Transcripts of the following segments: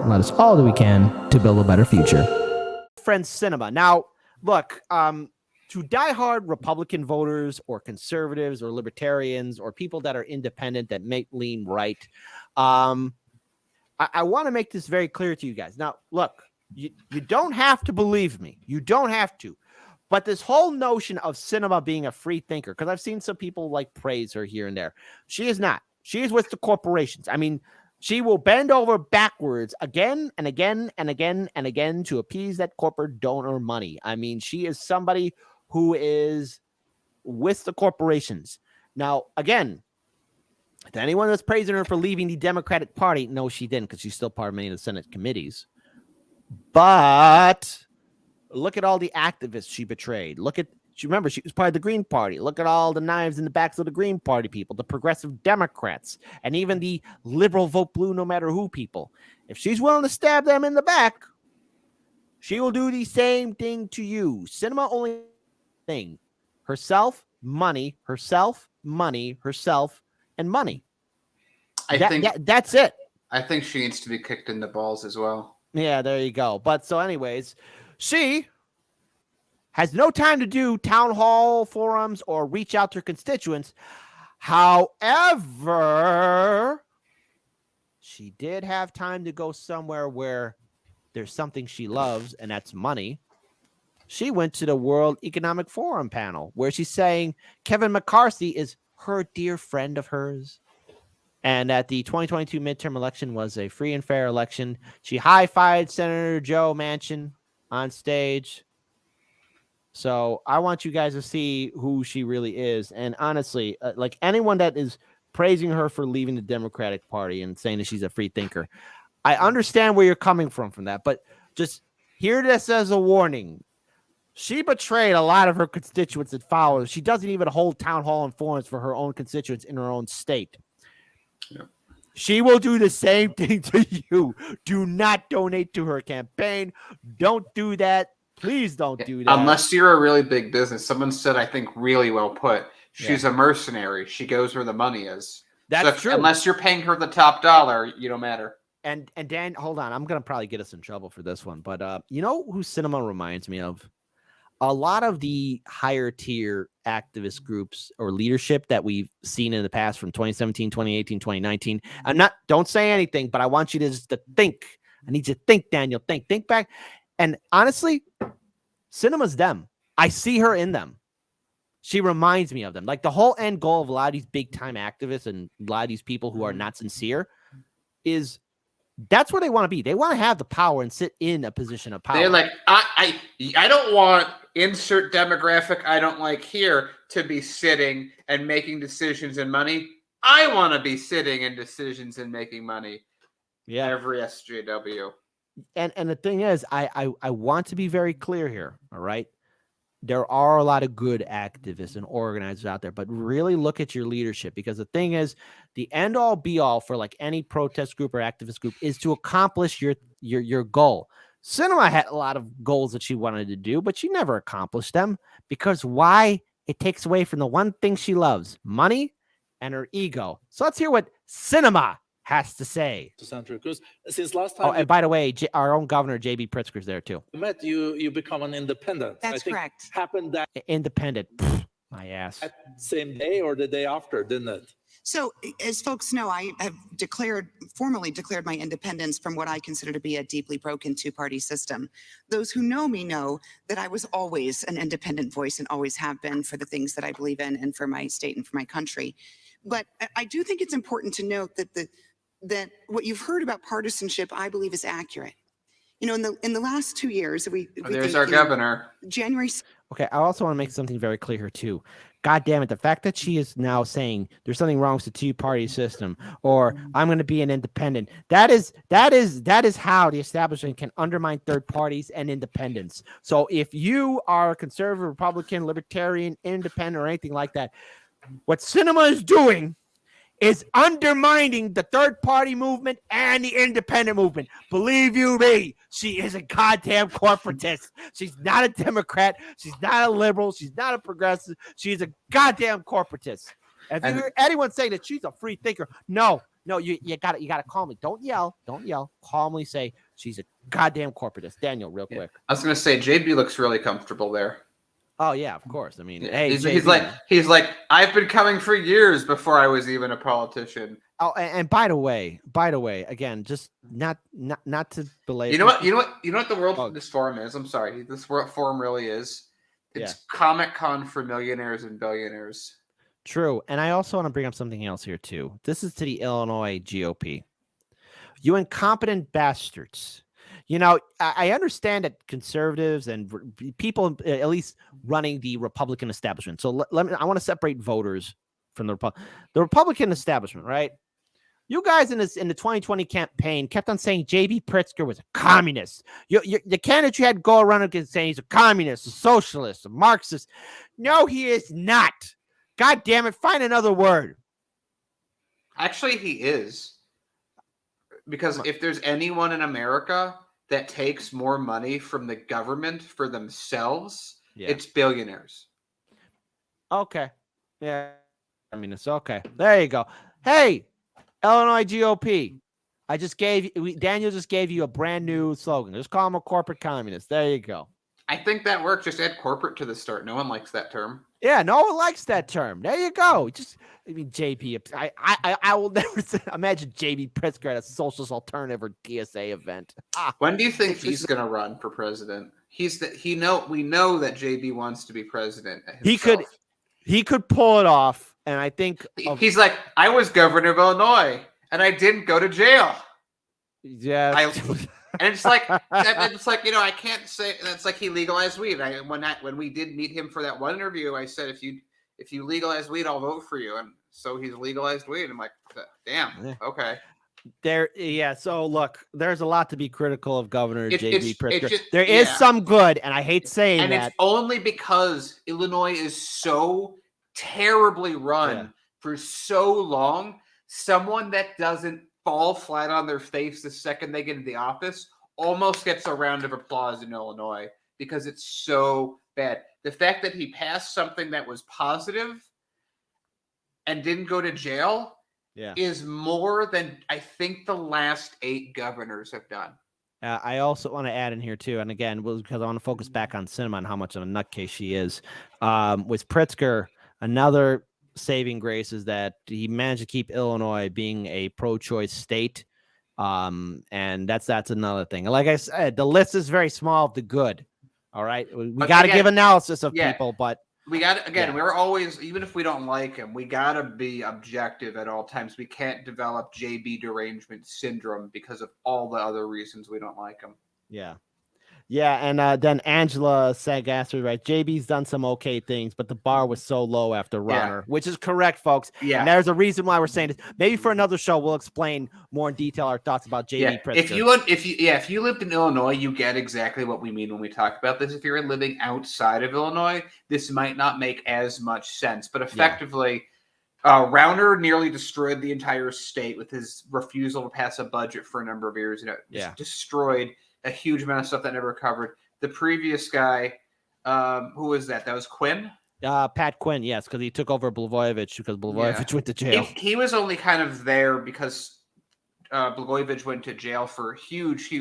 and let us all do we can to build a better future. Friend Sinema. Now, look, to diehard Republican voters or conservatives or libertarians or people that are independent that may lean right, I want to make this very clear to you guys. Now, look, you don't have to believe me. You don't have to. But this whole notion of Sinema being a free thinker, because I've seen some people like praise her here and there. She is not. She is with the corporations. I mean, she will bend over backwards again and again and again and again to appease that corporate donor money. I mean, she is somebody who is with the corporations. Now, again, to anyone that's praising her for leaving the Democratic Party, no, she didn't, because she's still part of many of the Senate committees. But look at all the activists she betrayed. Remember, she was part of the Green Party. Look at all the knives in the backs of the Green Party people, the progressive Democrats, and even the liberal vote blue no matter who people. If she's willing to stab them in the back, she will do the same thing to you. Sinema only thing. Herself, money, herself, money, herself, and money. That's it. I think she needs to be kicked in the balls as well. Yeah, there you go. But so anyways, she has no time to do town hall forums or reach out to her constituents. However, she did have time to go somewhere where there's something she loves, and that's money. She went to the World Economic Forum panel where she's saying Kevin McCarthy is her dear friend of hers. And that the 2022 midterm election was a free and fair election. She high-fived Senator Joe Manchin on stage. So I want you guys to see who she really is. And honestly, like anyone that is praising her for leaving the Democratic Party and saying that she's a free thinker, I understand where you're coming from that. But just hear this as a warning. She betrayed a lot of her constituents and followers. She doesn't even hold town hall and forums for her own constituents in her own state. Yeah. She will do the same thing to you. Do not donate to her campaign. Don't do that. Please don't do that. Unless you're a really big business. Someone said, I think really well put, she's a mercenary. She goes where the money is. That's true. Unless you're paying her the top dollar, you don't matter. And Dan, hold on. I'm going to probably get us in trouble for this one. But you know who Sinema reminds me of? A lot of the higher tier activist groups or leadership that we've seen in the past from 2017, 2018, 2019. Don't say anything, but I want you to just to think. I need you to think, Daniel. Think back. And honestly, Sinema's them. I see her in them. She reminds me of them. Like the whole end goal of a lot of these big time activists and a lot of these people who are not sincere is that's where they want to be. They want to have the power and sit in a position of power. They're like, I don't want insert demographic I don't like here to be sitting and making decisions and money. I want to be sitting in decisions and making money. Yeah. Every SJW. And the thing is, I want to be very clear here. All right. There are a lot of good activists and organizers out there, but really look at your leadership, because the thing is, the end all be all for like any protest group or activist group is to accomplish your goal. Sinema had a lot of goals that she wanted to do, but she never accomplished them because why? It takes away from the one thing she loves, money and her ego. So let's hear what Sinema has to say. Since last time, and by the way, our own governor J.B. Pritzker's there too. Met you become an independent. That's correct. Happened that independent. My ass. Same day or the day after, didn't it? So, as folks know, I have formally declared my independence from what I consider to be a deeply broken two-party system. Those who know me know that I was always an independent voice and always have been for the things that I believe in and for my state and for my country. But I do think it's important to note that what you've heard about partisanship, I believe, is accurate. You know, in the last 2 years, there's our governor. January. Okay, I also want to make something very clear here too. God damn it, the fact that she is now saying there's something wrong with the two-party system, or I'm going to be an independent. That is how the establishment can undermine third parties and independence. So if you are a conservative, Republican, libertarian, independent, or anything like that, what Sinema is doing is undermining the third-party movement and the independent movement. Believe you me, she is a goddamn corporatist. She's not a Democrat. She's not a liberal. She's not a progressive. She's a goddamn corporatist. If you hear anyone say that she's a free thinker, no, No, you gotta calmly. Don't yell. Don't yell. Calmly say she's a goddamn corporatist. Daniel, real quick. I was gonna say JB looks really comfortable there. Oh yeah, of course. I mean, Yeah, hey, he's JB. like I've been coming for years before I was even a politician. Oh, and by the way, again, just not to belabor. You know what the world Oh. this forum is. I'm sorry, this forum really is. It's Yeah. Comic-Con for millionaires and billionaires. True. And I also want to bring up something else here, too. This is to the Illinois GOP. You incompetent bastards. You know, I understand that conservatives and people, at least running the Republican establishment. So I want to separate voters from the Republican establishment, right? You guys in the 2020 campaign kept on saying J.B. Pritzker was a communist. The candidate you had to go around and saying he's a communist, a socialist, a Marxist. No, he is not. God damn it, find another word. Actually, he is. Because if there's anyone in America that takes more money from the government for themselves, it's billionaires. Okay. Yeah. I mean, it's okay. There you go. Hey, Illinois GOP. Daniel just gave you a brand new slogan. Just call him a corporate communist. There you go. I think that works. Just add corporate to the start. No one likes that term. Yeah, no one likes that term. There you go. JP. I will never imagine JB Pritzker at a socialist alternative or DSA event. When do you think he's going to run for president? We know that JB wants to be president himself. He could pull it off, and I think he's like, I was governor of Illinois, and I didn't go to jail. Yeah. And it's like I can't say that's like he legalized weed. When we did meet him for that one interview, I said if you legalize weed, I'll vote for you. And so he's legalized weed. I'm like, damn, okay. So look, there's a lot to be critical of Governor J.B. Pritzker. There is some good, and I hate saying that. And it's only because Illinois is so terribly run for so long. Someone that doesn't fall flat on their face the second they get into the office almost gets a round of applause in Illinois because it's so bad. The fact that he passed something that was positive and didn't go to jail is more than I think the last 8 governors have done. I also want to add in here too, and again, because I want to focus back on Sinema and how much of a nutcase she is. With Pritzker, another saving grace is that he managed to keep Illinois being a pro-choice state, and that's another thing. Like I said, the list is very small of the good. All right, we got to give analysis of people, but we got we're always, even if we don't like him, we got to be objective at all times. We can't develop JB derangement syndrome because of all the other reasons we don't like him. Yeah, and then Angela Sagasser, right? JB's done some okay things, but the bar was so low after Runner, which is correct, folks. Yeah, and there's a reason why we're saying this. Maybe for another show, we'll explain more in detail our thoughts about JB Pritzker. If you lived in Illinois, you get exactly what we mean when we talk about this. If you're living outside of Illinois, this might not make as much sense, but effectively. Rauner nearly destroyed the entire state with his refusal to pass a budget for a number of years. Just destroyed a huge amount of stuff that never recovered. The previous guy, who was that? That was Quinn? Pat Quinn, yes, because he took over Blagojevich because Blagojevich went to jail. He was only kind of there because Blagojevich went to jail for huge.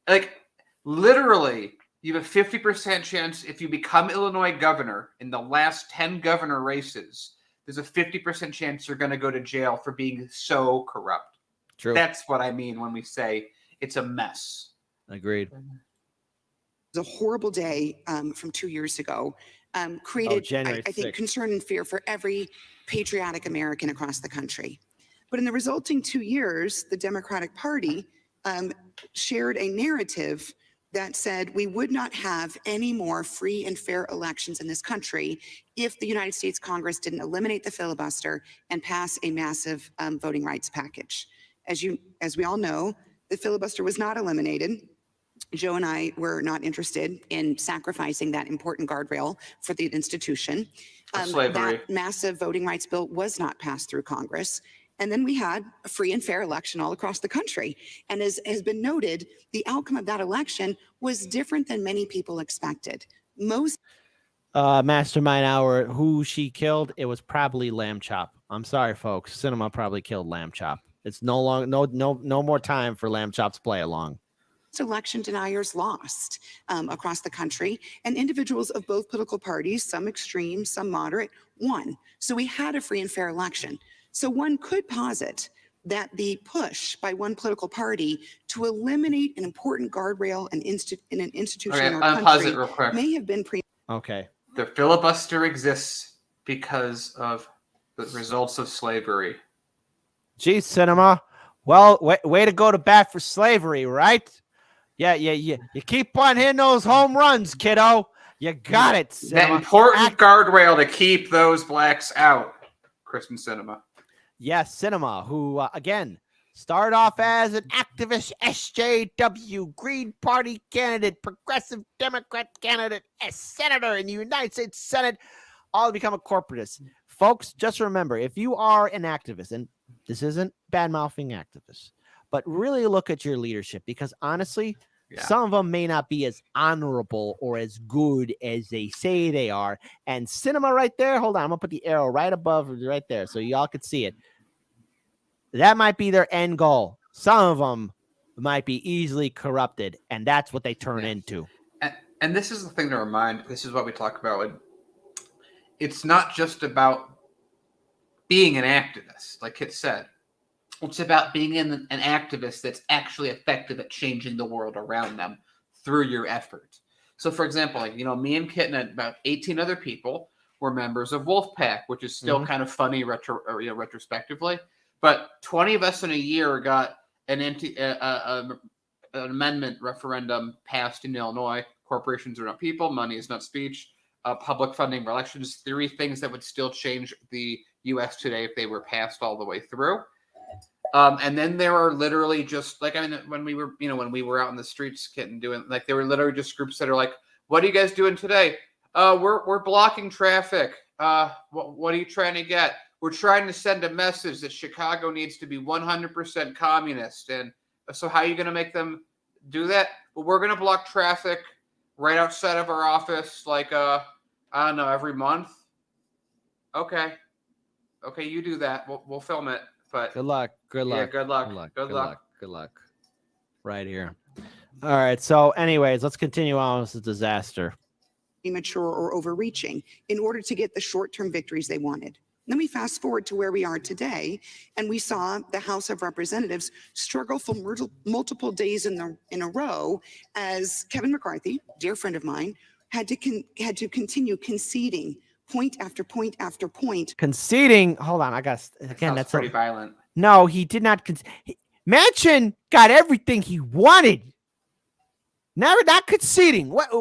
Like, literally, you have a 50% chance if you become Illinois governor in the last 10 governor races, there's a 50% chance you're going to go to jail for being so corrupt. True. That's what I mean when we say it's a mess. Agreed. It was a horrible day from 2 years ago. Created, I think, concern and fear for every patriotic American across the country. But in the resulting 2 years, the Democratic Party shared a narrative that said we would not have any more free and fair elections in this country if the United States Congress didn't eliminate the filibuster and pass a massive voting rights package. As we all know, the filibuster was not eliminated. Joe and I were not interested in sacrificing that important guardrail for the institution. That massive voting rights bill was not passed through Congress. And then we had a free and fair election all across the country. And as has been noted, the outcome of that election was different than many people expected. Mastermind Hour, who she killed, it was probably Lamb Chop. I'm sorry, folks. Sinema probably killed Lamb Chop. It's no more time for lamb chops play along. Election deniers lost across the country, and individuals of both political parties, some extreme, some moderate, won. So we had a free and fair election. So one could posit that the push by one political party to eliminate an important guardrail in an institution in our unpause country it real quick. may have been Okay. The filibuster exists because of the results of slavery. Gee, Sinema. Well, way to go to bat for slavery, right? Yeah. You keep on hitting those home runs, kiddo. You got it, Sinema. That important guardrail to keep those blacks out. Kristen Sinema. Yes, Sinema, who, again, started off as an activist SJW, Green Party candidate, progressive Democrat candidate, a senator in the United States Senate, all become a corporatist. Folks, just remember, if you are an activist, and this isn't bad-mouthing activists, but really look at your leadership, because honestly, some of them may not be as honorable or as good as they say they are. And Sinema right there, hold on, I'm going to put the arrow right above, right there, so y'all can see it. That might be their end goal. Some of them might be easily corrupted, and that's what they turn into. And this is the thing to remind, this is what we talk about. It's not just about being an activist, like Kit said. It's about being an activist that's actually effective at changing the world around them through your efforts. So, for example, me and Kit and about 18 other people were members of Wolfpack, which is still kind of funny retrospectively. But 20 of us in a year got an amendment referendum passed in Illinois. Corporations are not people. Money is not speech. Public funding for elections. 3 things that would still change the U.S. today if they were passed all the way through. And then there are literally just when we were out in the streets getting doing there were literally just groups that are like, what are you guys doing today? We're blocking traffic. What are you trying to get? We're trying to send a message that Chicago needs to be 100% communist. And so how are you going to make them do that? Well, we're going to block traffic right outside of our office, I don't know, every month. Okay, you do that. We'll film it. But good luck. Yeah, good luck. Right here. All right. So, anyways, let's continue on with the disaster. Immature or overreaching in order to get the short-term victories they wanted. Then we fast forward to where we are today, and we saw the House of Representatives struggle for multiple days in a row as Kevin McCarthy, dear friend of mine, had to continue conceding point after point after point. Conceding. Hold on. That's pretty violent. No, he did not. Manchin got everything he wanted. Never not conceding. What?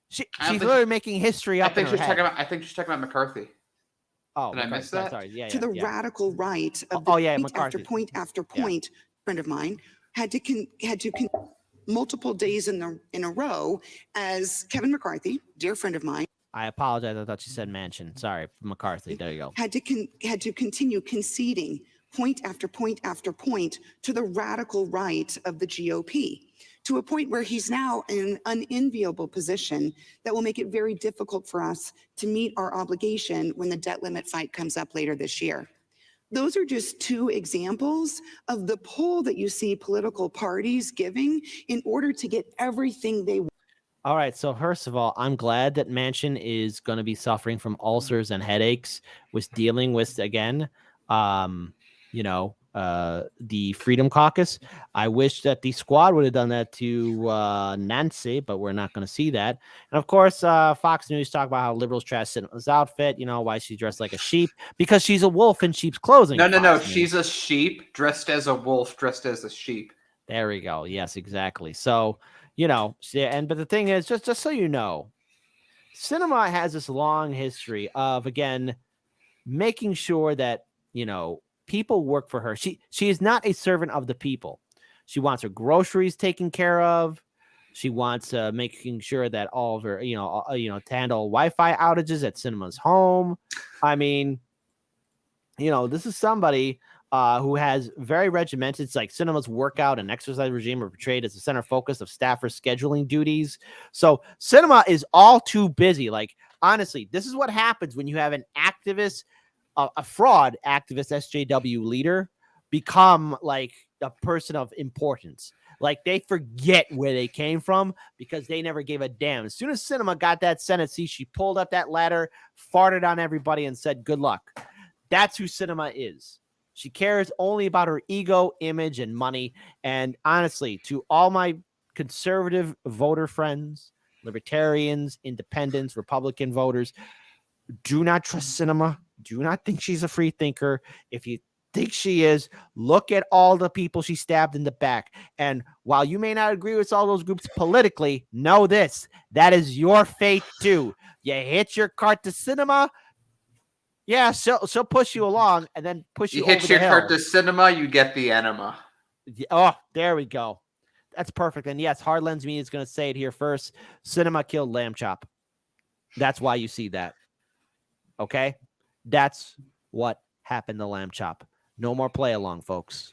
She's literally making history up. I think she's talking about McCarthy. Oh, did I miss that? Sorry. Yeah, to the radical right of McCarthy. point after point. Friend of mine had to multiple days in a row as Kevin McCarthy, dear friend of mine. I apologize. I thought you said Manchin. Sorry, McCarthy. There you go. Had to continue conceding point after point after point to the radical right of the GOP, to a point where he's now in an unenviable position that will make it very difficult for us to meet our obligation when the debt limit fight comes up later this year. Those are just 2 examples of the pull that you see political parties giving in order to get everything they want. All right. So first of all, I'm glad that Manchin is going to be suffering from ulcers and headaches with dealing with, again, the Freedom Caucus. I wish that the squad would have done that to Nancy, but we're not going to see that. And of course, Fox News talk about how liberals trash Sinema's outfit, why she's dressed like a sheep, because she's a wolf in sheep's clothing. No. She's a sheep dressed as a wolf, dressed as a sheep. There we go. Yes, exactly. So, but the thing is, just so you know, Sinema has this long history of, again, making sure that, people work for her. She is not a servant of the people. She wants her groceries taken care of. She wants making sure that all of her, to handle Wi-Fi outages at Sinema's home. I mean, this is somebody who has very regimented. It's like Sinema's workout and exercise regime are portrayed as the center focus of staffers' scheduling duties. So Sinema is all too busy. Like, honestly, this is what happens when you have an activist, a fraud activist SJW leader become like a person of importance. Like they forget where they came from because they never gave a damn. As soon as Sinema got that Senate seat, she pulled up that ladder, farted on everybody, and said, "Good luck." That's who Sinema is. She cares only about her ego, image, and money. And honestly, to all my conservative voter friends, libertarians, independents, Republican voters, do not trust Sinema. Do not think she's a free thinker. If you think she is, look at all the people she stabbed in the back. And while you may not agree with all those groups politically, know this: that is your fate too. You hit your cart to Sinema, yeah, she'll push you along and then push you You over hit the your hill. cart to Sinema, you get the enema. Oh, there we go. That's perfect. And yes, Hardlands Media is going to say it here first. Sinema killed Lamb Chop. That's why you see that. Okay? That's what happened to Lamb Chop. No more play along, folks.